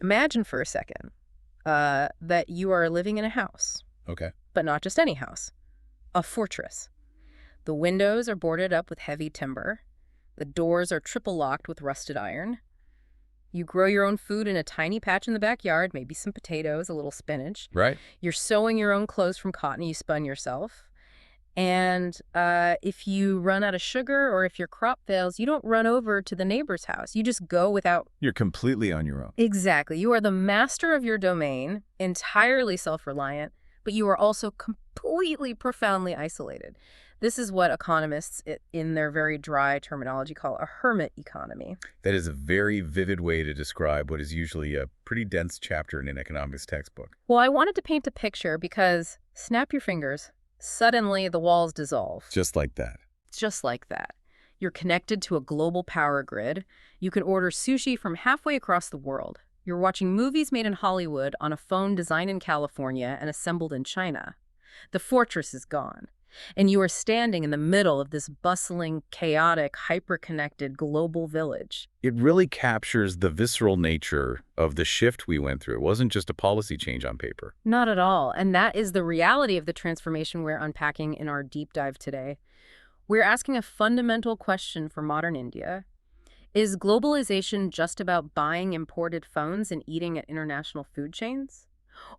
Imagine for a second that you are living in a house, Okay. but not just any house, a fortress. The windows are boarded up with heavy timber. The doors are triple locked with rusted iron. You grow your own food in a tiny patch in the backyard, maybe some potatoes, a little spinach. Right. You're sewing your own clothes from cotton you spun yourself. And if you run out of sugar or if your crop fails, you don't run over to the neighbor's house. You just go without... You're completely on your own. Exactly. You are the master of your domain, entirely self-reliant, but you are also completely, profoundly isolated. This is what economists, in their very dry terminology, call a hermit economy. That is a very vivid way to describe what is usually a pretty dense chapter in an economics textbook. Well, I wanted to paint a picture because, snap your fingers, suddenly the walls dissolve. Just like that. Just like that. You're connected to a global power grid. You can order sushi from halfway across the world. You're watching movies made in Hollywood on a phone designed in California and assembled in China. The fortress is gone, and you are standing in the middle of this bustling, chaotic, hyper-connected global village. It really captures the visceral nature of the shift we went through. It wasn't just a policy change on paper. Not at all, and that is the reality of the transformation we're unpacking in our deep dive today. We're asking a fundamental question for modern India. Is globalization just about buying imported phones and eating at international food chains?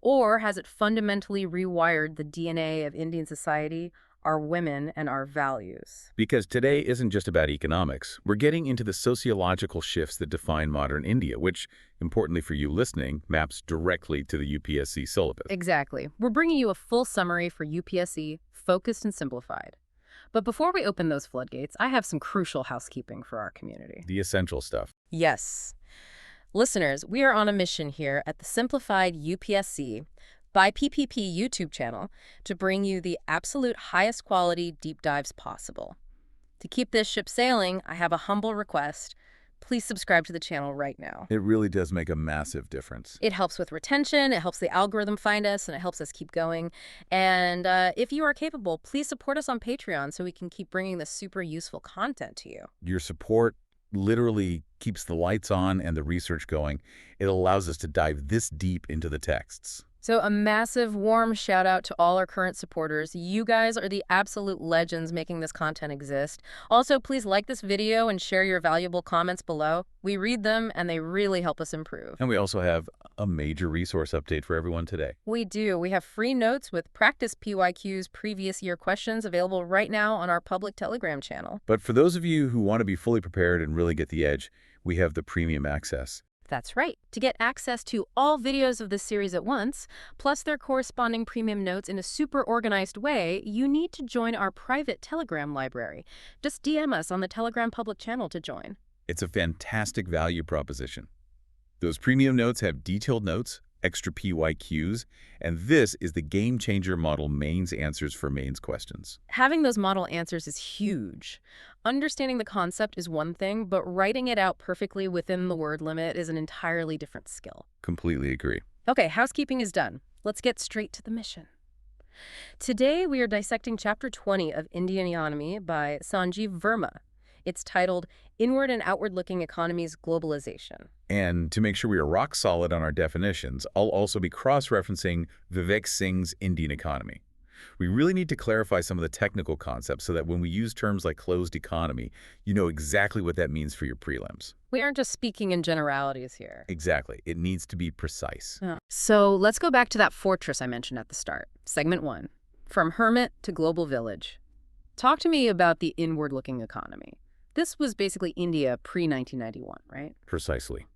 Or has it fundamentally rewired the DNA of Indian society, our women, and our values? Because today isn't just about economics. We're getting into the sociological shifts that define modern India, which, importantly for you listening, maps directly to the UPSC syllabus. Exactly. We're bringing you a full summary for UPSC, focused and simplified. But before we open those floodgates, I have some crucial housekeeping for our community. The essential stuff. Yes. Listeners, we are on a mission here at the Simplified UPSC by PPP YouTube channel to bring you the absolute highest quality deep dives possible. To keep this ship sailing, I have a humble request. Please subscribe to the channel right now. It really does make a massive difference. It helps with retention, it helps the algorithm find us, and it helps us keep going. And if you are capable, please support us on Patreon so we can keep bringing this super useful content to you. Your support literally keeps the lights on and the research going. It allows us to dive this deep into the texts. So a massive, warm shout out to all our current supporters. You guys are the absolute legends making this content exist. Also, please like this video and share your valuable comments below. We read them and they really help us improve. And we also have a major resource update for everyone today. We do. We have free notes with practice PYQ's previous year questions available right now on our public Telegram channel. But for those of you who want to be fully prepared and really get the edge, we have the premium access. That's right. To get access to all videos of this series at once, plus their corresponding premium notes in a super organized way, you need to join our private Telegram library. Just DM us on the Telegram public channel to join. It's a fantastic value proposition. Those premium notes have detailed notes, extra PYQs, and this is the Game Changer Model Mains Answers for Mains questions. Having those model answers is huge. Understanding the concept is one thing, but writing it out perfectly within the word limit is an entirely different skill. Completely agree. Okay, housekeeping is done. Let's get straight to the mission. Today, we are dissecting Chapter 20 of Indian Economy by Sanjeev Verma. It's titled Inward and Outward-Looking Economies, Globalization. And to make sure we are rock solid on our definitions, I'll also be cross-referencing Vivek Singh's Indian economy. We really need to clarify some of the technical concepts so that when we use terms like closed economy, you know exactly what that means for your prelims. We aren't just speaking in generalities here. Exactly. It needs to be precise. So let's go back to that fortress I mentioned at the start. Segment 1. From hermit to global village. Talk to me about the inward-looking economy. This was basically India pre-1991, right? Precisely.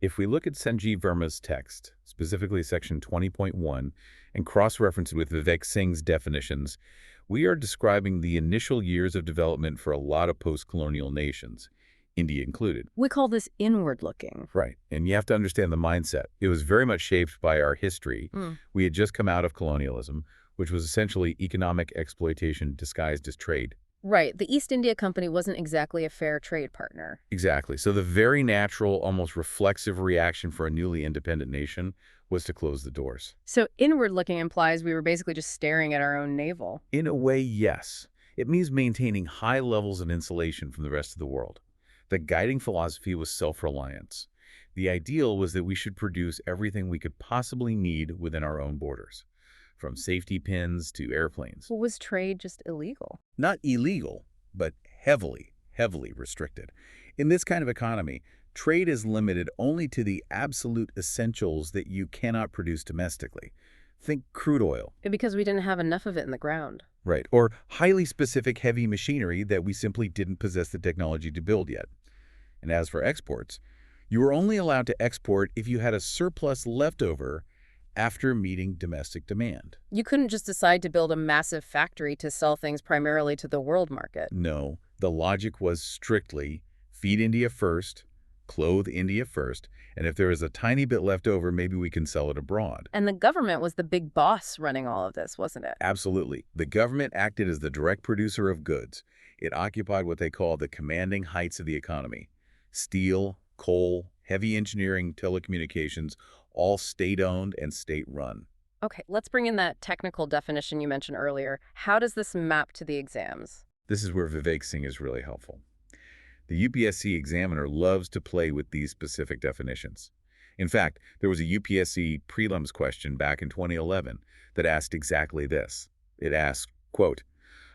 If we look at Sanjeev Verma's text, specifically section 20.1, and cross-reference it with Vivek Singh's definitions, we are describing the initial years of development for a lot of post-colonial nations, India included. We call this inward-looking. Right. And you have to understand the mindset. It was very much shaped by our history. We had just come out of colonialism, which was essentially economic exploitation disguised as trade. Right. The East India Company wasn't exactly a fair trade partner. Exactly. So the very natural, almost reflexive reaction for a newly independent nation was to close the doors. So inward-looking implies we were basically just staring at our own navel. In a way, yes. It means maintaining high levels of insulation from the rest of the world. The guiding philosophy was self-reliance. The ideal was that we should produce everything we could possibly need within our own borders, from safety pins to airplanes. Well, was trade just illegal? Not illegal, but heavily restricted. In this kind of economy, trade is limited only to the absolute essentials that you cannot produce domestically. Think crude oil. Because we didn't have enough of it in the ground. Right. Or highly specific heavy machinery that we simply didn't possess the technology to build yet. And as for exports, you were only allowed to export if you had a surplus left over after meeting domestic demand. You couldn't just decide to build a massive factory to sell things primarily to the world market. No, the logic was strictly feed India first, clothe India first, and if there is a tiny bit left over, maybe we can sell it abroad. And the government was the big boss running all of this, wasn't it? Absolutely. The government acted as the direct producer of goods. It occupied what they call the commanding heights of the economy. Steel, coal, heavy engineering, telecommunications, all state-owned and state-run. Okay, let's bring in that technical definition you mentioned earlier. How does this map to the exams? This is where Vivek Singh is really helpful. The UPSC examiner loves to play with these specific definitions. In fact, there was a UPSC Prelims question back in 2011 that asked exactly this. It asked, quote,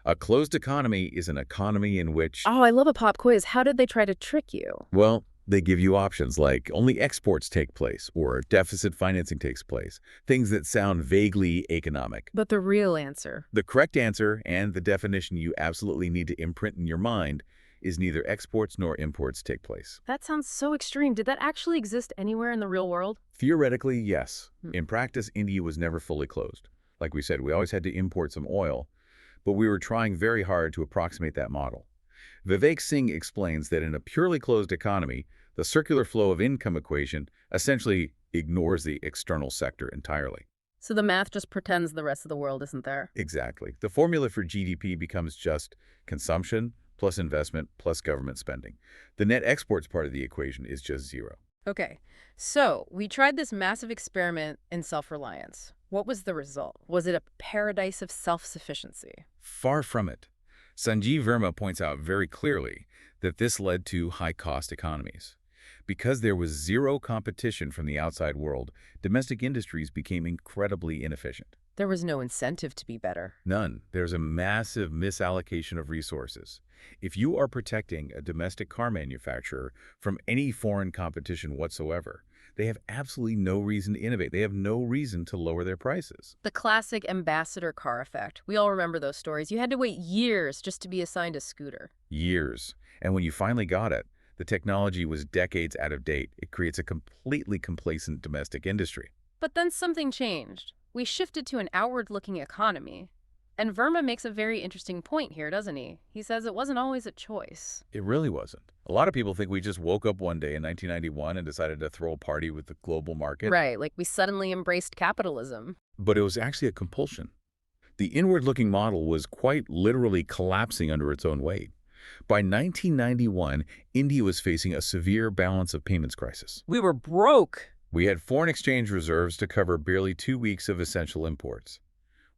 "A closed economy is an economy in which..." Oh, I love a pop quiz. How did they try to trick you? Well, they give you options like only exports take place or deficit financing takes place, things that sound vaguely economic. But the real answer. The correct answer, and the definition you absolutely need to imprint in your mind, is neither exports nor imports take place. That sounds so extreme. Did that actually exist anywhere in the real world? Theoretically, yes. In practice, India was never fully closed. Like we said, we always had to import some oil, but we were trying very hard to approximate that model. Vivek Singh explains that in a purely closed economy, the circular flow of income equation essentially ignores the external sector entirely. So the math just pretends the rest of the world isn't there. Exactly. The formula for GDP becomes just consumption plus investment plus government spending. The net exports part of the equation is just zero. Okay, so we tried this massive experiment in self-reliance. What was the result? Was it a paradise of self-sufficiency? Far from it. Sanjeev Verma points out very clearly that this led to high-cost economies. Because there was zero competition from the outside world, domestic industries became incredibly inefficient. There was no incentive to be better. None. There's a massive misallocation of resources. If you are protecting a domestic car manufacturer from any foreign competition whatsoever, they have absolutely no reason to innovate. They have no reason to lower their prices. The classic ambassador car effect. We all remember those stories. You had to wait years just to be assigned a scooter. Years. And when you finally got it, the technology was decades out of date. It creates a completely complacent domestic industry. But then something changed. We shifted to an outward-looking economy. And Verma makes a very interesting point here, doesn't he? He says it wasn't always a choice. It really wasn't. A lot of people think we just woke up one day in 1991 and decided to throw a party with the global market. Right, like we suddenly embraced capitalism. But it was actually a compulsion. The inward-looking model was quite literally collapsing under its own weight. By 1991, India was facing a severe balance of payments crisis. We were broke. We had foreign exchange reserves to cover barely 2 weeks of essential imports.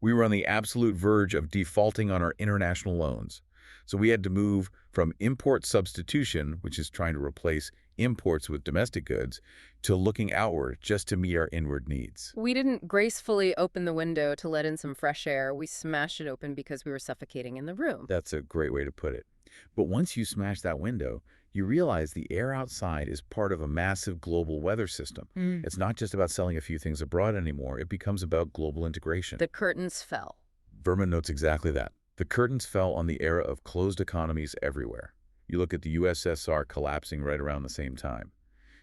We were on the absolute verge of defaulting on our international loans. So we had to move from import substitution, which is trying to replace imports with domestic goods, to looking outward just to meet our inward needs. We didn't gracefully open the window to let in some fresh air. We smashed it open because we were suffocating in the room. That's a great way to put it. But once you smash that window, you realize the air outside is part of a massive global weather system. It's not just about selling a few things abroad anymore. It becomes about global integration. The curtains fell. Verma notes exactly that. The curtains fell on the era of closed economies everywhere. You look at the USSR collapsing right around the same time.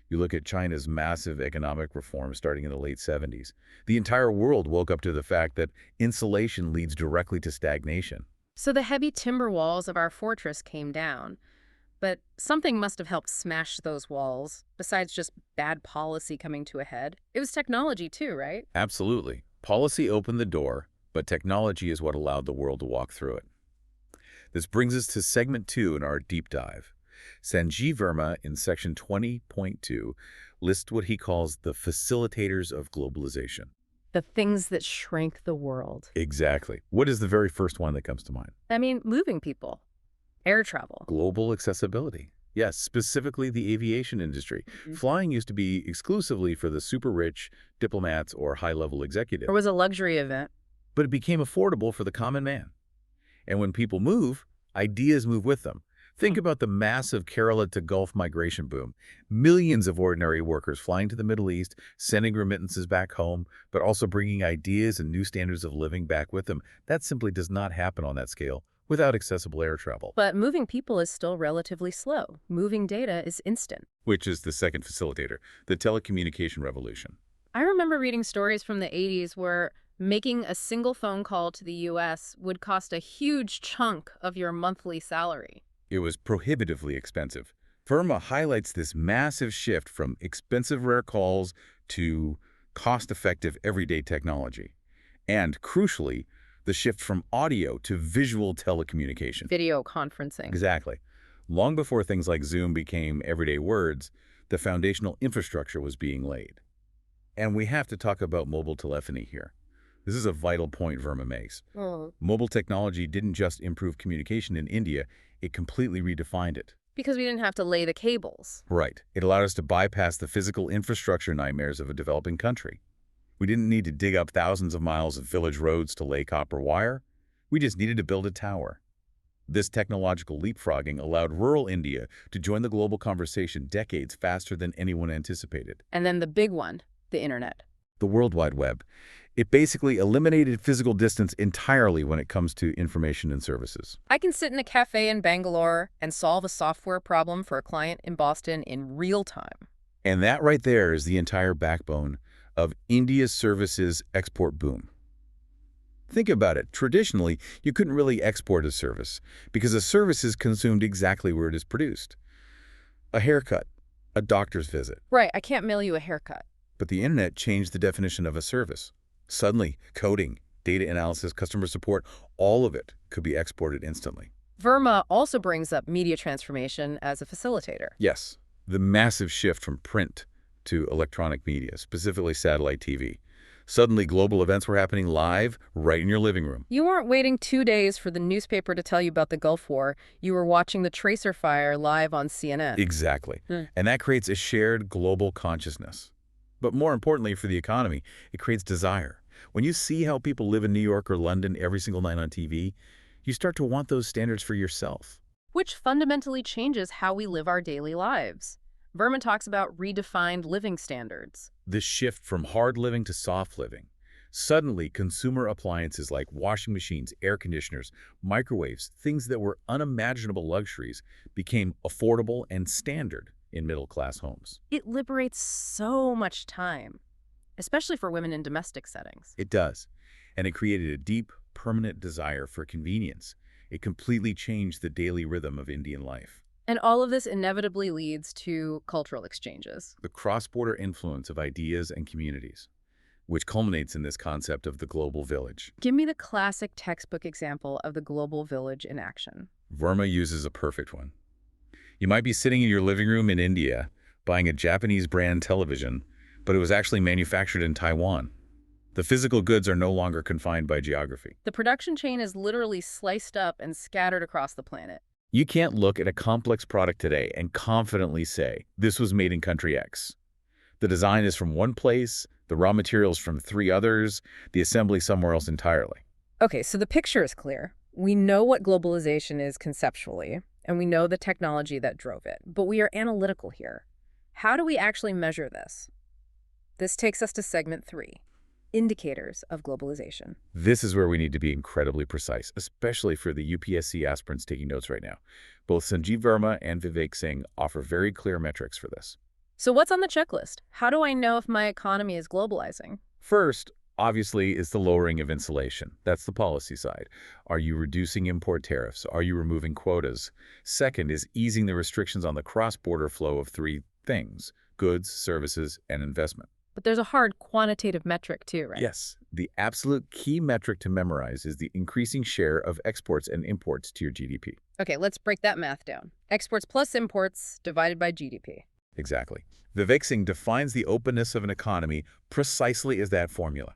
You look at China's massive economic reform starting in the late 70s. The entire world woke up to the fact that insulation leads directly to stagnation. So the heavy timber walls of our fortress came down. But something must have helped smash those walls, besides just bad policy coming to a head. It was technology too, right? Absolutely. Policy opened the door, but technology is what allowed the world to walk through it. This brings us to segment 2 in our deep dive. Sanjeev Verma in section 20.2 lists what he calls the facilitators of globalization. The things that shrank the world. Exactly. What is the very first one that comes to mind? I mean, moving people. Air travel. Global accessibility. Yes, specifically the aviation industry. Mhm. Flying used to be exclusively for the super rich, diplomats, or high-level Or executives, was a luxury event. but it became affordable for the common man. And when people move, ideas move with them. Think Hmm. about the massive Kerala to Gulf migration boom. Millions of ordinary workers flying to the Middle East, sending remittances back home, but also bringing ideas and new standards of living back with them. That simply does not happen on that scale without accessible air travel, But moving people is still relatively slow. Moving data is instant. which is the second facilitator, the telecommunication revolution. I remember reading stories from the 80s where making a single phone call to the US would cost a huge chunk of your monthly salary. It was prohibitively expensive. Verma highlights this massive shift from expensive rare calls to cost-effective everyday technology. And, crucially, the shift from audio to visual telecommunication. Video conferencing. Exactly. Long before things like Zoom became everyday words, the foundational infrastructure was being laid. And we have to talk about mobile telephony here. This is a vital point Verma makes. Oh. Mobile technology didn't just improve communication in India, it completely redefined it. Because we didn't have to lay the cables. Right. It allowed us to bypass the physical infrastructure nightmares of a developing country. We didn't need to dig up thousands of miles of village roads to lay copper wire. We just needed to build a tower. This technological leapfrogging allowed rural India to join the global conversation decades faster than anyone anticipated. And then the big one, the internet. The World Wide Web. It basically eliminated physical distance entirely when it comes to information and services. I can sit in a cafe in Bangalore and solve a software problem for a client in Boston in real time. And that right there is the entire backbone of India's services export boom. Think about it. Traditionally, you couldn't really export a service because a service is consumed exactly where it is produced. A haircut, a doctor's visit. Right, I can't mail you a haircut. But the internet changed the definition of a service. Suddenly, coding, data analysis, customer support, all of it could be exported instantly. Verma also brings up media transformation as a facilitator. Yes, the massive shift from print to electronic media, specifically satellite TV. Suddenly, global events were happening live right in your living room. You weren't waiting 2 days for the newspaper to tell you about the Gulf War. You were watching the tracer fire live on CNN. Exactly. Hmm. And that creates a shared global consciousness. But more importantly for the economy, it creates desire. When you see how people live in New York or London every single night on TV, you start to want those standards for yourself. Which fundamentally changes how we live our daily lives. Verma talks about redefined living standards. This shift from hard living to soft living. Suddenly, consumer appliances like washing machines, air conditioners, microwaves, things that were unimaginable luxuries, became affordable and standard in middle-class homes. It liberates so much time, especially for women in domestic settings. It does. And it created a deep, permanent desire for convenience. It completely changed the daily rhythm of Indian life. And all of this inevitably leads to cultural exchanges. The cross-border influence of ideas and communities, which culminates in this concept of the global village. Give me the classic textbook example of the global village in action. Verma uses a perfect one. You might be sitting in your living room in India, buying a Japanese brand television, but it was actually manufactured in Taiwan. The physical goods are no longer confined by geography. The production chain is literally sliced up and scattered across the planet. You can't look at a complex product today and confidently say, this was made in country X. The design is from one place, the raw materials from 3 others, the assembly somewhere else entirely. Okay, so the picture is clear. We know what globalization is conceptually, and we know the technology that drove it, but we are analytical here. How do we actually measure this? This takes us to segment 3, indicators of globalization. This is where we need to be incredibly precise, especially for the UPSC aspirants taking notes right now. Both Sanjeev Verma and Vivek Singh offer very clear metrics for this. So what's on the checklist? How do I know if my economy is globalizing? First, obviously, is the lowering of insulation. That's the policy side. Are you reducing import tariffs? Are you removing quotas? Second is easing the restrictions on the cross-border flow of 3 things: goods, services, and investment. But there's a hard quantitative metric too, right? Yes, the absolute key metric to memorize is the increasing share of exports and imports to your GDP. Okay, let's break that math down. Exports plus imports divided by GDP. Exactly. Vivek Singh defines the openness of an economy precisely as that formula.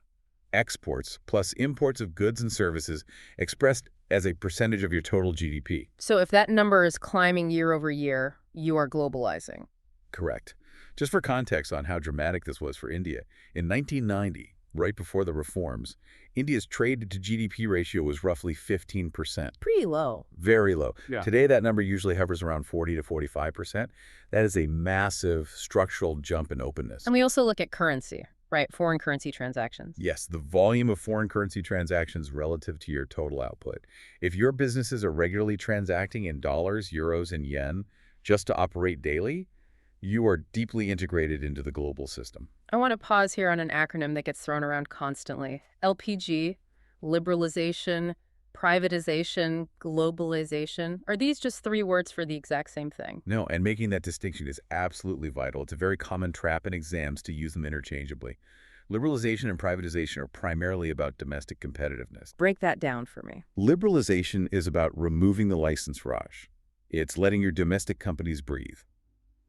Exports plus imports of goods and services expressed as a percentage of your total GDP. So if that number is climbing year over year, you are globalizing. Correct. Just for context on how dramatic this was for India, in 1990, right before the reforms, India's trade-to-GDP ratio was roughly 15%. Pretty low. Very low. Yeah. Today, that number usually hovers around 40 to 45%. That is a massive structural jump in openness. And we also look at currency, right? Foreign currency transactions. Yes, the volume of foreign currency transactions relative to your total output. If your businesses are regularly transacting in dollars, euros, and yen just to operate daily, you are deeply integrated into the global system. I want to pause here on an acronym that gets thrown around constantly. LPG, liberalization, privatization, globalization. Are these just three words for the exact same thing? No, and making that distinction is absolutely vital. It's a very common trap in exams to use them interchangeably. Liberalization and privatization are primarily about domestic competitiveness. Break that down for me. Liberalization is about removing the license rush. It's letting your domestic companies breathe,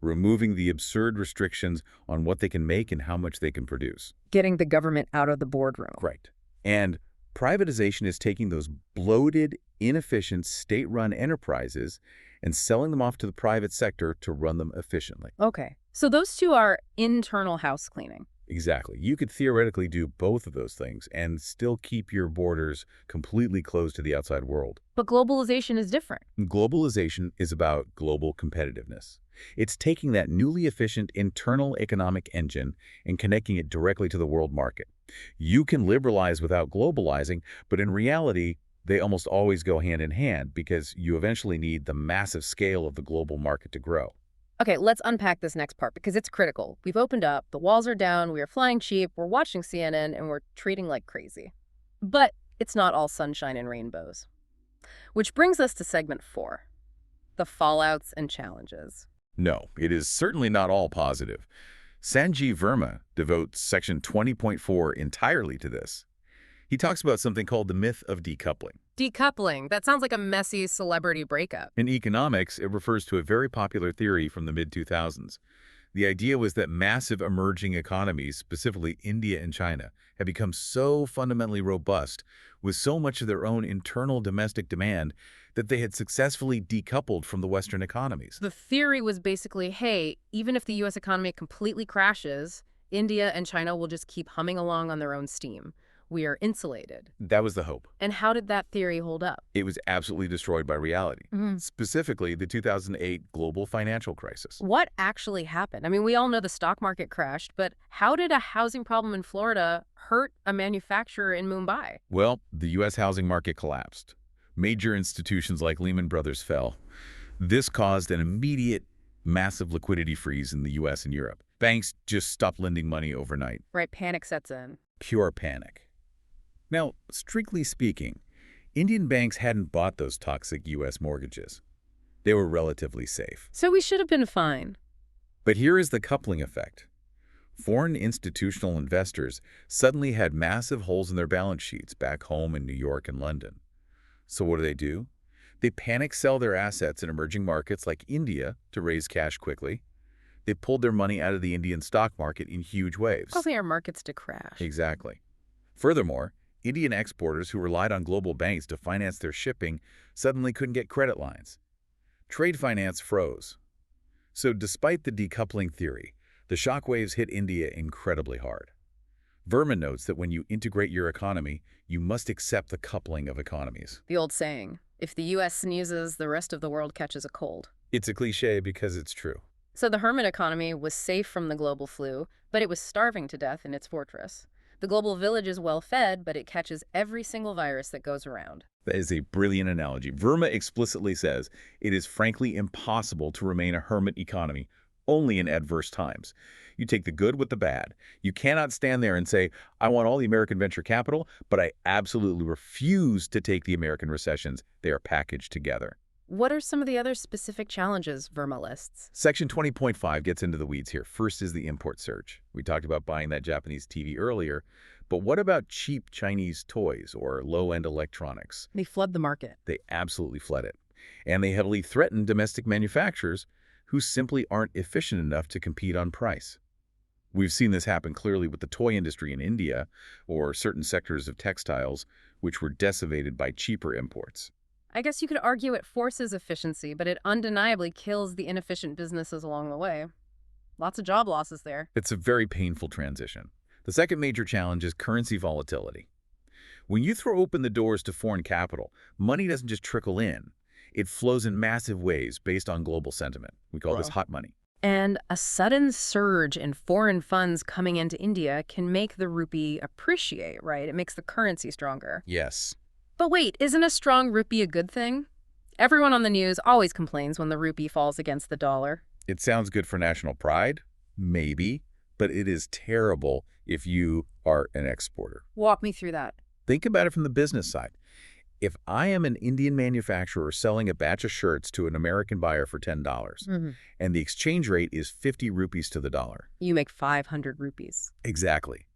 removing the absurd restrictions on what they can make and how much they can produce. Getting the government out of the boardroom. Right. And privatization is taking those bloated, inefficient, state-run enterprises and selling them off to the private sector to run them efficiently. Okay. So those two are internal house cleaning. Exactly. You could theoretically do both of those things and still keep your borders completely closed to the outside world. But globalization is different. Globalization is about global competitiveness. It's taking that newly efficient internal economic engine and connecting it directly to the world market. You can liberalize without globalizing, but in reality, they almost always go hand in hand because you eventually need the massive scale of the global market to grow. Okay, let's unpack this next part because it's critical. We've opened up, the walls are down, we are flying cheap, we're watching CNN, and we're trading like crazy. But it's not all sunshine and rainbows. Which brings us to segment 4, the fallouts and challenges. No, it is certainly not all positive. Sanjeev Verma devotes section 20.4 entirely to this. He talks about something called the myth of decoupling. Decoupling, that sounds like a messy celebrity breakup. In economics, it refers to a very popular theory from the mid-2000s. The idea was that massive emerging economies, specifically India and China, had become so fundamentally robust with so much of their own internal domestic demand that they had successfully decoupled from the Western economies. The theory was basically, hey, even if the U.S. economy completely crashes, India and China will just keep humming along on their own steam. We are insulated. That was the hope. And how did that theory hold up? It was absolutely destroyed by reality, specifically the 2008 global financial crisis. What actually happened? I mean, we all know the stock market crashed, but how did a housing problem in Florida hurt a manufacturer in Mumbai? Well, the U.S. housing market collapsed. Major institutions like Lehman Brothers fell. This caused an immediate, massive liquidity freeze in the U.S. and Europe. Banks just stopped lending money overnight. Right, panic sets in. Pure panic. Now, strictly speaking, Indian banks hadn't bought those toxic U.S. mortgages. They were relatively safe. So we should have been fine. But here is the coupling effect. Foreign institutional investors suddenly had massive holes in their balance sheets back home in New York and London. So what do? They panic sell their assets in emerging markets like India to raise cash quickly. They pulled their money out of the Indian stock market in huge waves. Causing our markets to crash. Exactly. Furthermore, Indian exporters who relied on global banks to finance their shipping suddenly couldn't get credit lines. Trade finance froze. So despite the decoupling theory, the shockwaves hit India incredibly hard. Verma notes that when you integrate your economy, you must accept the coupling of economies. The old saying, if the U.S. sneezes, the rest of the world catches a cold. It's a cliche because it's true. So the hermit economy was safe from the global flu, but it was starving to death in its fortress. The global village is well-fed, but it catches every single virus that goes around. That is a brilliant analogy. Verma explicitly says it is frankly impossible to remain a hermit economy only in adverse times. You take the good with the bad. You cannot stand there and say, I want all the American venture capital, but I absolutely refuse to take the American recessions. They are packaged together. What are some of the other specific challenges Verma lists? Section 20.5 gets into the weeds here. First is the import surge. We talked about buying that Japanese TV earlier, but what about cheap Chinese toys or low-end electronics? They flood the market. They absolutely flood it. And they heavily threaten domestic manufacturers who simply aren't efficient enough to compete on price. We've seen this happen clearly with the toy industry in India or certain sectors of textiles, which were decimated by cheaper imports. I guess you could argue it forces efficiency, but it undeniably kills the inefficient businesses along the way. Lots of job losses there. It's a very painful transition. The second major challenge is currency volatility. When you throw open the doors to foreign capital, money doesn't just trickle in. It flows in massive ways based on global sentiment. We call this Wow. hot money. And a sudden surge in foreign funds coming into India can make the rupee appreciate, right? It makes the currency stronger. Yes. But wait, isn't a strong rupee a good thing? Everyone on the news always complains when the rupee falls against the dollar. It sounds good for national pride, maybe, but it is terrible if you are an exporter. Walk me through that. Think about it from the business side. If I am an Indian manufacturer selling a batch of shirts to an American buyer for $10, and the exchange rate is 50 rupees to the dollar. You make 500 rupees. Exactly.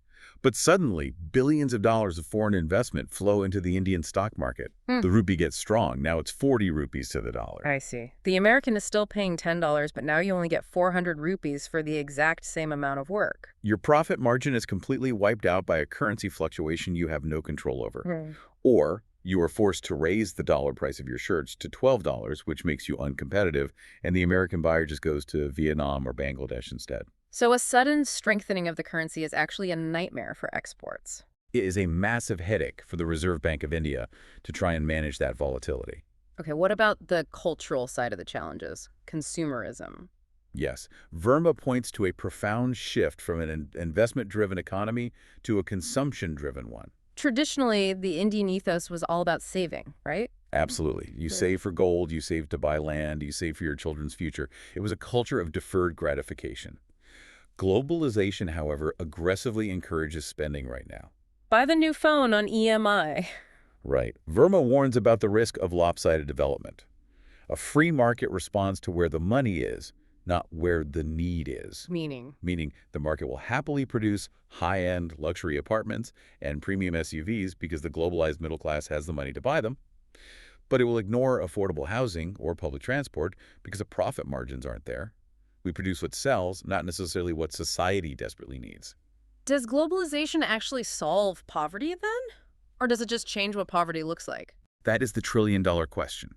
But suddenly, billions of dollars of foreign investment flow into the Indian stock market. The rupee gets strong. Now it's 40 rupees to the dollar. I see. The American is still paying $10, but now you only get 400 rupees for the exact same amount of work. Your profit margin is completely wiped out by a currency fluctuation you have no control over. Or you are forced to raise the dollar price of your shirts to $12, which makes you uncompetitive, and the American buyer just goes to Vietnam or Bangladesh instead. So a sudden strengthening of the currency is actually a nightmare for exports. It is a massive headache for the Reserve Bank of India to try and manage that volatility. Okay, what about the cultural side of the challenges? Consumerism. Yes, Verma points to a profound shift from an investment-driven economy to a consumption-driven one. Traditionally, the Indian ethos was all about saving, right? Absolutely. You save for gold, you save to buy land, you save for your children's future. It was a culture of deferred gratification. Globalization, however, aggressively encourages spending right now. Buy the new phone on EMI. Right. Verma warns about the risk of lopsided development. A free market responds to where the money is, not where the need is. Meaning? Meaning the market will happily produce high-end luxury apartments and premium SUVs because the globalized middle class has the money to buy them. But it will ignore affordable housing or public transport because the profit margins aren't there. We produce what sells, not necessarily what society desperately needs. Does globalization actually solve poverty then? Or does it just change what poverty looks like? That is the trillion-dollar question.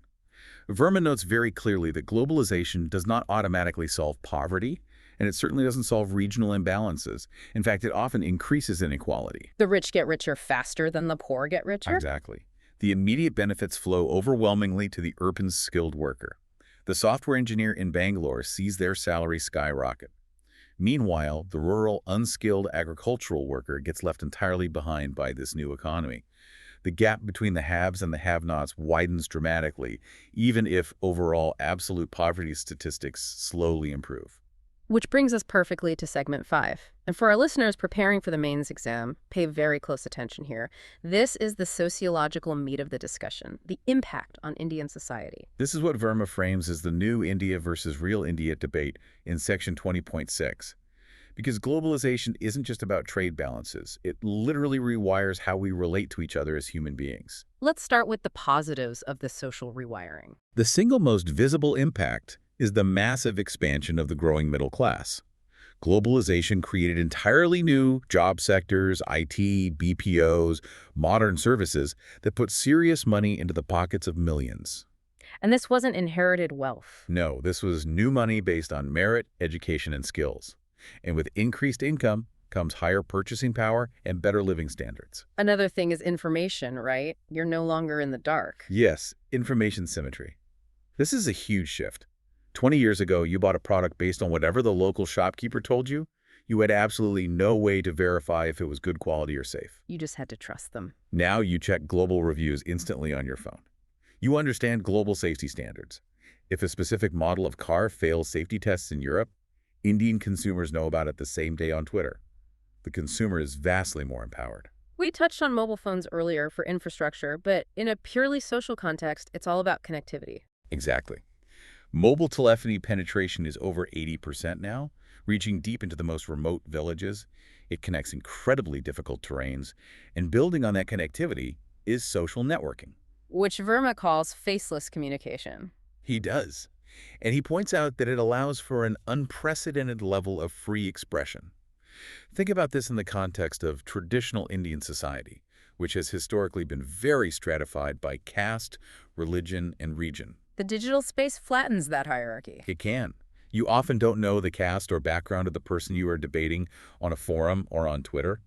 Verma notes very clearly that globalization does not automatically solve poverty, and it certainly doesn't solve regional imbalances. In fact, it often increases inequality. The rich get richer faster than the poor get richer? Exactly. The immediate benefits flow overwhelmingly to the urban skilled worker. The software engineer in Bangalore sees their salary skyrocket. Meanwhile, the rural, unskilled agricultural worker gets left entirely behind by this new economy. The gap between the haves and the have-nots widens dramatically, even if overall absolute poverty statistics slowly improve. Which brings us perfectly to segment 5. And for our listeners preparing for the mains exam, pay very close attention here. This is the sociological meat of the discussion, the impact on Indian society. This is what Verma frames as the new India versus real India debate in section 20.6. Because globalization isn't just about trade balances. It literally rewires how we relate to each other as human beings. Let's start with the positives of this social rewiring. The single most visible impact is the massive expansion of the growing middle class. Globalization created entirely new job sectors, IT, BPOs, modern services that put serious money into the pockets of millions. And this wasn't inherited wealth. No, this was new money based on merit, education, and skills. And with increased income comes higher purchasing power and better living standards. Another thing is information, right? You're no longer in the dark. Yes, information symmetry. This is a huge shift. 20 years ago, you bought a product based on whatever the local shopkeeper told you. You had absolutely no way to verify if it was good quality or safe. You just had to trust them. Now you check global reviews instantly on your phone. You understand global safety standards. If a specific model of car fails safety tests in Europe, Indian consumers know about it the same day on Twitter. The consumer is vastly more empowered. We touched on mobile phones earlier for infrastructure, but in a purely social context, it's all about connectivity. Exactly. Mobile telephony penetration is over 80% now, reaching deep into the most remote villages. It connects incredibly difficult terrains, and building on that connectivity is social networking. Which Verma calls faceless communication. He does. And he points out that it allows for an unprecedented level of free expression. Think about this in the context of traditional Indian society, which has historically been very stratified by caste, religion, and region. The digital space flattens that hierarchy. It can. You often don't know the caste or background of the person you are debating on a forum or on Twitter.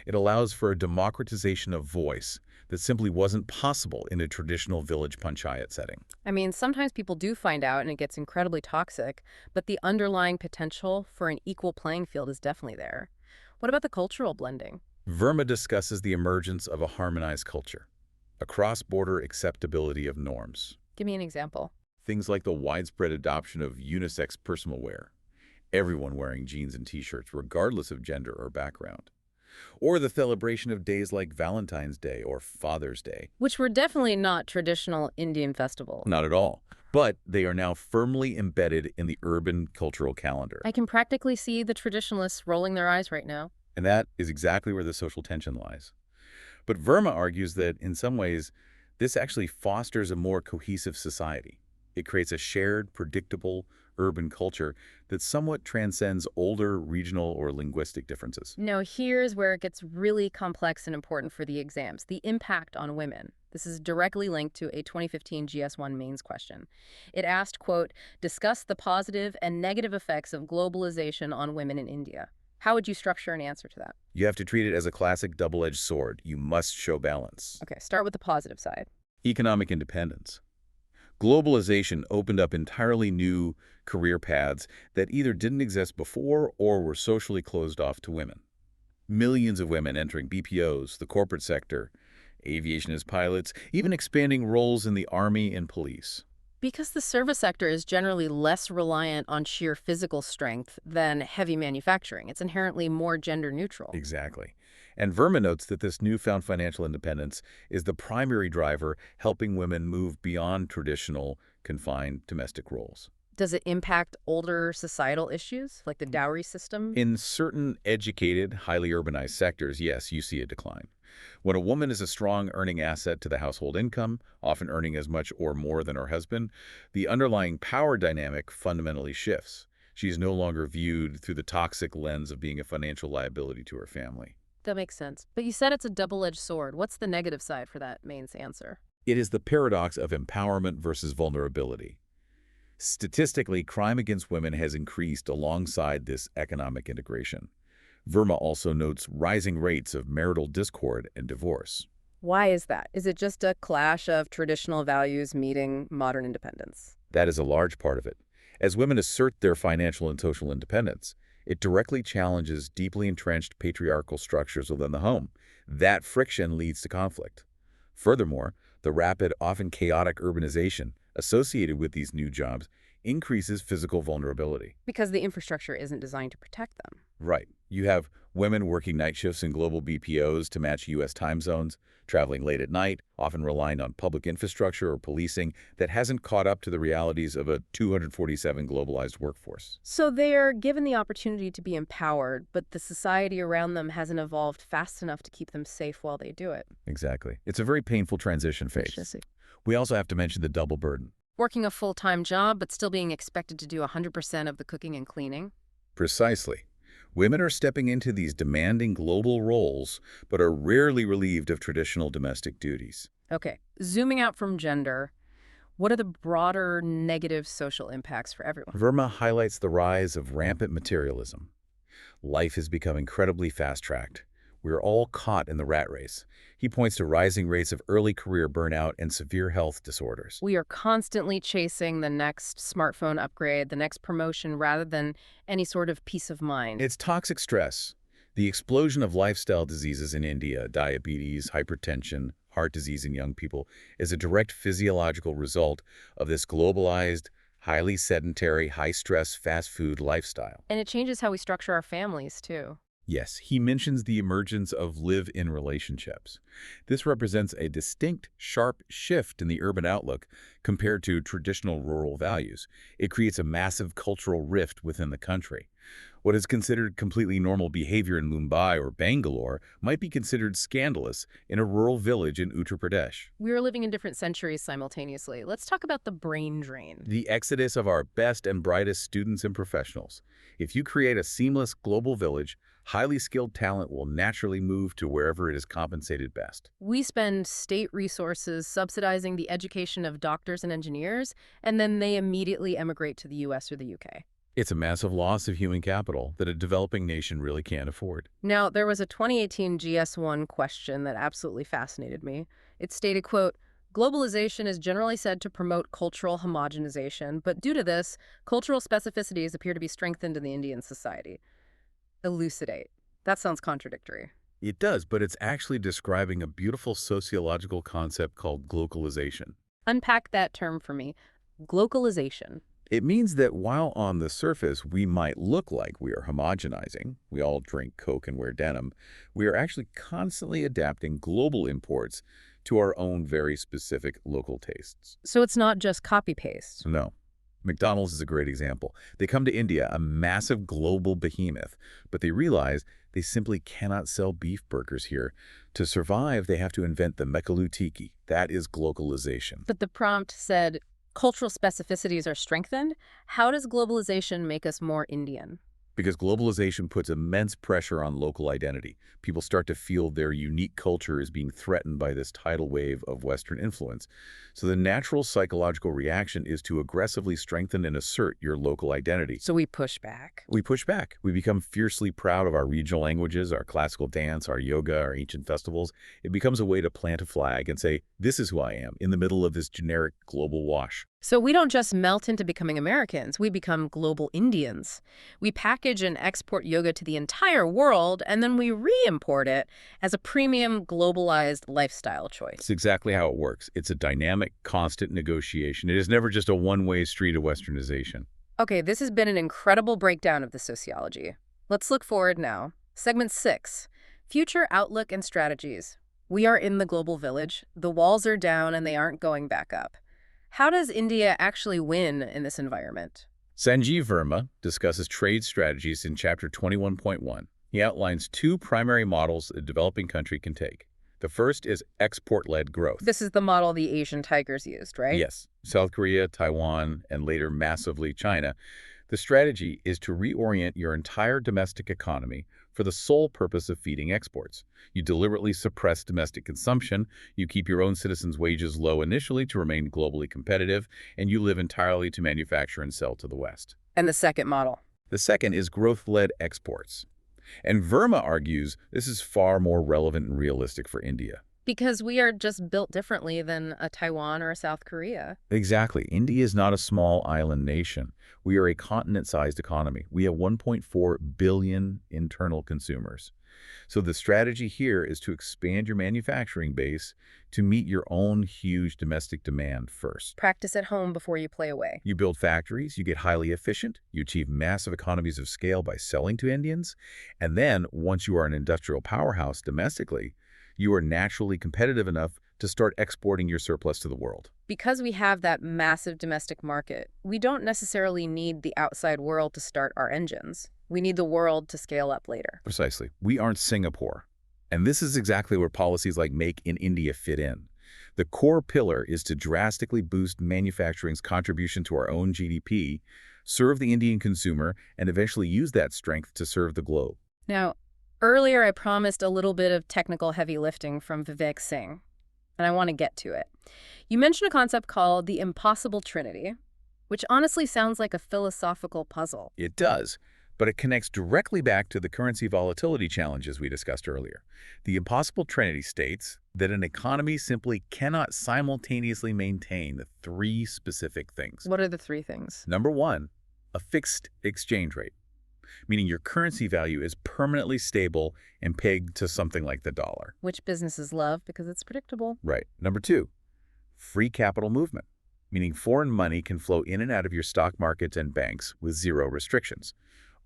It allows for a democratization of voice that simply wasn't possible in a traditional village panchayat setting. I mean, sometimes people do find out and it gets incredibly toxic, but the underlying potential for an equal playing field is definitely there. What about the cultural blending? Verma discusses the emergence of a harmonized culture, a cross-border acceptability of norms. Give me an example. Things like the widespread adoption of unisex personal wear, everyone wearing jeans and t-shirts regardless of gender or background. Or the celebration of days like Valentine's Day or Father's Day. Which were definitely not traditional Indian festivals. Not at all. But they are now firmly embedded in the urban cultural calendar. I can practically see the traditionalists rolling their eyes right now. And that is exactly where the social tension lies. But Verma argues that, in some ways, this actually fosters a more cohesive society. It creates a shared, predictable urban culture that somewhat transcends older regional or linguistic differences. Now, here's where it gets really complex and important for the exams, the impact on women. This is directly linked to a 2015 GS1 mains question. It asked, quote, discuss the positive and negative effects of globalization on women in India. How would you structure an answer to that? You have to treat it as a classic double-edged sword. You must show balance. Okay, start with the positive side. Economic independence. Globalization opened up entirely new career paths that either didn't exist before or were socially closed off to women. Millions of women entering BPOs, the corporate sector, aviation as pilots, even expanding roles in the army and police. Because the service sector is generally less reliant on sheer physical strength than heavy manufacturing, it's inherently more gender neutral. Exactly. And Verma notes that this newfound financial independence is the primary driver helping women move beyond traditional, confined domestic roles. Does it impact older societal issues, like the dowry system? In certain educated, highly urbanized sectors, yes, you see a decline. When a woman is a strong earning asset to the household income, often earning as much or more than her husband, the underlying power dynamic fundamentally shifts. She is no longer viewed through the toxic lens of being a financial liability to her family. That makes sense. But you said it's a double-edged sword. What's the negative side for that mains answer? It is the paradox of empowerment versus vulnerability. Statistically, crime against women has increased alongside this economic integration. Verma also notes rising rates of marital discord and divorce. Why is that? Is it just a clash of traditional values meeting modern independence? That is a large part of it. As women assert their financial and social independence, it directly challenges deeply entrenched patriarchal structures within the home. That friction leads to conflict. Furthermore, the rapid, often chaotic urbanization associated with these new jobs increases physical vulnerability. Because the infrastructure isn't designed to protect them. Right. You have women working night shifts in global BPOs to match U.S. time zones, traveling late at night, often relying on public infrastructure or policing that hasn't caught up to the realities of a 247 globalized workforce. So they're given the opportunity to be empowered, but the society around them hasn't evolved fast enough to keep them safe while they do it. Exactly. It's a very painful transition phase. We also have to mention the double burden. Working a full-time job, but still being expected to do 100% of the cooking and cleaning? Precisely. Women are stepping into these demanding global roles, but are rarely relieved of traditional domestic duties. Okay, zooming out from gender, what are the broader negative social impacts for everyone? Verma highlights the rise of rampant materialism. Life has become incredibly fast-tracked. We're all caught in the rat race. He points to rising rates of early career burnout and severe health disorders. We are constantly chasing the next smartphone upgrade, the next promotion, rather than any sort of peace of mind. It's toxic stress. The explosion of lifestyle diseases in India, diabetes, hypertension, heart disease in young people, is a direct physiological result of this globalized, highly sedentary, high-stress, fast food lifestyle. And it changes how we structure our families, too. Yes, he mentions the emergence of live-in relationships. This represents a distinct, sharp shift in the urban outlook compared to traditional rural values. It creates a massive cultural rift within the country. What is considered completely normal behavior in Mumbai or Bangalore might be considered scandalous in a rural village in Uttar Pradesh. We are living in different centuries simultaneously. Let's talk about the brain drain. The exodus of our best and brightest students and professionals. If you create a seamless global village, Highly skilled talent will naturally move to wherever it is compensated best. We spend state resources subsidizing the education of doctors and engineers, and then they immediately emigrate to the US or the UK. It's a massive loss of human capital that a developing nation really can't afford. Now, there was a 2018 GS1 question that absolutely fascinated me. It stated, quote, "Globalization is generally said to promote cultural homogenization, but due to this, cultural specificities appear to be strengthened in the Indian society." Elucidate. That sounds contradictory. It does, but it's actually describing a beautiful sociological concept called glocalization. Unpack that term for me. Glocalization. It means that while on the surface we might look like we are homogenizing, we all drink Coke and wear denim, we are actually constantly adapting global imports to our own very specific local tastes. So it's not just copy-paste. No. McDonald's is a great example. They come to India, a massive global behemoth, but they realize they simply cannot sell beef burgers here. To survive, they have to invent the mekalu tiki. That is glocalization. But the prompt said, cultural specificities are strengthened. How does globalization make us more Indian? Because globalization puts immense pressure on local identity. People start to feel their unique culture is being threatened by this tidal wave of Western influence. So the natural psychological reaction is to aggressively strengthen and assert your local identity. So we push back. We push back. We become fiercely proud of our regional languages, our classical dance, our yoga, our ancient festivals. It becomes a way to plant a flag and say, this is who I am, in the middle of this generic global wash. So we don't just melt into becoming Americans, we become global Indians. We package and export yoga to the entire world, and then we re-import it as a premium globalized lifestyle choice. It's exactly how it works. It's a dynamic, constant negotiation. It is never just a one-way street of Westernization. Okay, this has been an incredible breakdown of the sociology. Let's look forward now. Segment 6, Future Outlook and Strategies. We are in the global village. The walls are down and they aren't going back up. How does India actually win in this environment? Sanjeev Verma discusses trade strategies in Chapter 21.1. He outlines two primary models a developing country can take. The first is export-led growth. This is the model the Asian tigers used, right? Yes. South Korea, Taiwan, and later massively China. The strategy is to reorient your entire domestic economy for the sole purpose of feeding exports. You deliberately suppress domestic consumption, you keep your own citizens' wages low initially to remain globally competitive, and you live entirely to manufacture and sell to the West. And the second model? The second is growth-led exports. And Verma argues this is far more relevant and realistic for India. Because we are just built differently than a Taiwan or a South Korea. Exactly. India is not a small island nation. We are a continent-sized economy. We have 1.4 billion internal consumers. So the strategy here is to expand your manufacturing base to meet your own huge domestic demand first. Practice at home before you play away. You build factories, you get highly efficient, you achieve massive economies of scale by selling to Indians, and then once you are an industrial powerhouse domestically, you are naturally competitive enough to start exporting your surplus to the world. Because we have that massive domestic market, we don't necessarily need the outside world to start our engines. We need the world to scale up later. Precisely. We aren't Singapore. And this is exactly where policies like Make in India fit in. The core pillar is to drastically boost manufacturing's contribution to our own GDP, serve the Indian consumer, and eventually use that strength to serve the globe. Now, earlier I promised a little bit of technical heavy lifting from Vivek Singh, and I want to get to it. You mentioned a concept called the Impossible Trinity, which honestly sounds like a philosophical puzzle. It does, but it connects directly back to the currency volatility challenges we discussed earlier. The Impossible Trinity states that an economy simply cannot simultaneously maintain three specific things. What are the three things? Number one, a fixed exchange rate, meaning your currency value is permanently stable and pegged to something like the dollar. Which businesses love because it's predictable. Right. Number two, free capital movement, meaning foreign money can flow in and out of your stock markets and banks with zero restrictions.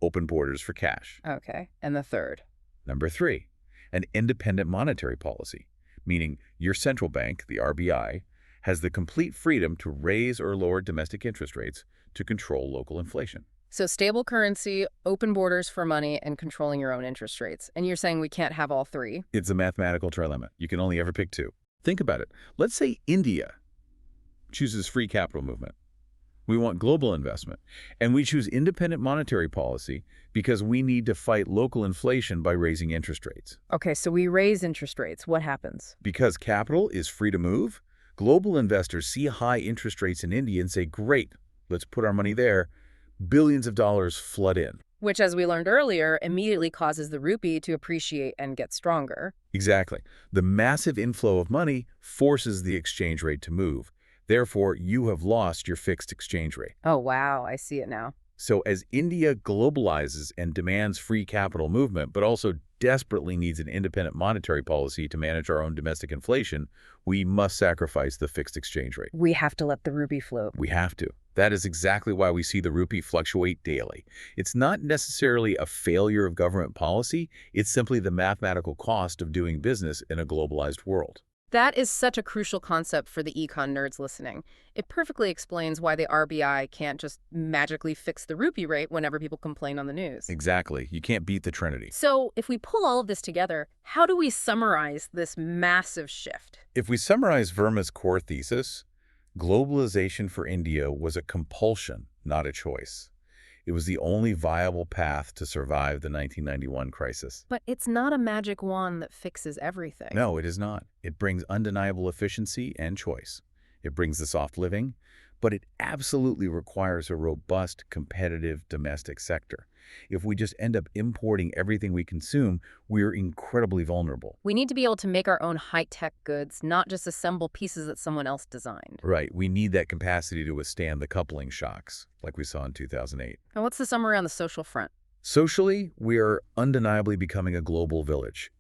Open borders for cash. Okay. And the third? Number three, an independent monetary policy, meaning your central bank, the RBI, has the complete freedom to raise or lower domestic interest rates to control local inflation. So stable currency, open borders for money, and controlling your own interest rates. And you're saying we can't have all three? It's a mathematical trilemma. You can only ever pick two. Think about it. Let's say India chooses free capital movement. We want global investment. And we choose independent monetary policy because we need to fight local inflation by raising interest rates. Okay, so we raise interest rates. What happens? Because capital is free to move, global investors see high interest rates in India and say, great, let's put our money there. Billions of dollars flood in. Which, as we learned earlier, immediately causes the rupee to appreciate and get stronger. Exactly. The massive inflow of money forces the exchange rate to move. Therefore, you have lost your fixed exchange rate. Oh, wow, I see it now. So as India globalizes and demands free capital movement, but also desperately needs an independent monetary policy to manage our own domestic inflation, we must sacrifice the fixed exchange rate. We have to let the rupee float. We have to. That is exactly why we see the rupee fluctuate daily. It's not necessarily a failure of government policy, it's simply the mathematical cost of doing business in a globalized world. That is such a crucial concept for the econ nerds listening. It perfectly explains why the RBI can't just magically fix the rupee rate whenever people complain on the news. Exactly. You can't beat the Trinity. So if we pull all of this together, how do we summarize this massive shift? If we summarize Verma's core thesis, globalization for India was a compulsion, not a choice. It was the only viable path to survive the 1991 crisis. But it's not a magic wand that fixes everything. No, it is not. It brings undeniable efficiency and choice. It brings the soft living, but it absolutely requires a robust, competitive domestic sector. If we just end up importing everything we consume, we're incredibly vulnerable. We need to be able to make our own high-tech goods, not just assemble pieces that someone else designed. Right. We need that capacity to withstand the coupling shocks, like we saw in 2008. And what's the summary on the social front? Socially, we are undeniably becoming a global village.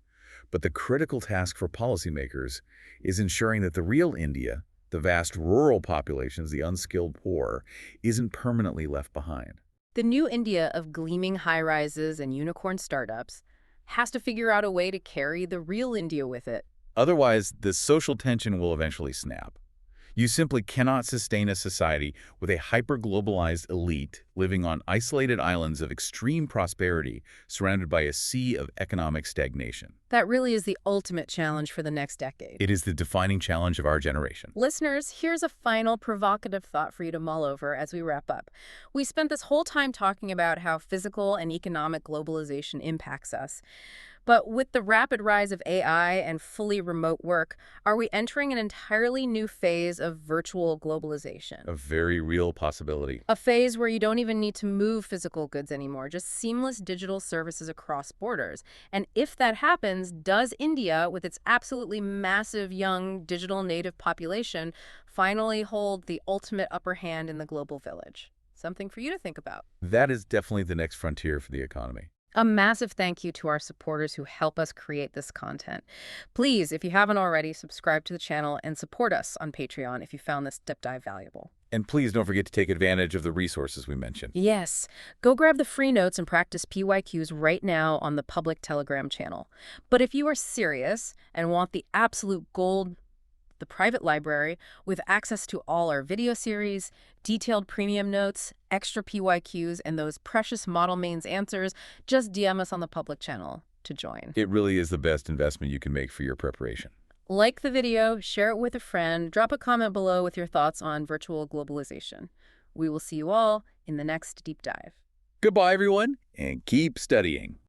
But the critical task for policymakers is ensuring that the real India, the vast rural populations, the unskilled poor, isn't permanently left behind. The new India of gleaming high-rises and unicorn startups has to figure out a way to carry the real India with it. Otherwise, the social tension will eventually snap. You simply cannot sustain a society with a hyper-globalized elite living on isolated islands of extreme prosperity surrounded by a sea of economic stagnation. That really is the ultimate challenge for the next decade. It is the defining challenge of our generation. Listeners, here's a final provocative thought for you to mull over as we wrap up. We spent this whole time talking about how physical and economic globalization impacts us. But with the rapid rise of AI and fully remote work, are we entering an entirely new phase of virtual globalization? A very real possibility. A phase where you don't even need to move physical goods anymore, just seamless digital services across borders. And if that happens, does India, with its absolutely massive young digital native population, finally hold the ultimate upper hand in the global village? Something for you to think about. That is definitely the next frontier for the economy. A massive thank you to our supporters who help us create this content. Please, if you haven't already, subscribe to the channel and support us on Patreon if you found this deep dive valuable. And please don't forget to take advantage of the resources we mentioned. Yes, go grab the free notes and practice PYQs right now on the public Telegram channel. But if you are serious and want the absolute gold, the private library with access to all our video series, detailed premium notes, extra PYQs, and those precious model mains answers, just DM us on the public channel to join. It really is the best investment you can make for your preparation. Like the video, share it with a friend, drop a comment below with your thoughts on virtual globalization. We will see you all in the next deep dive. Goodbye, everyone, and keep studying.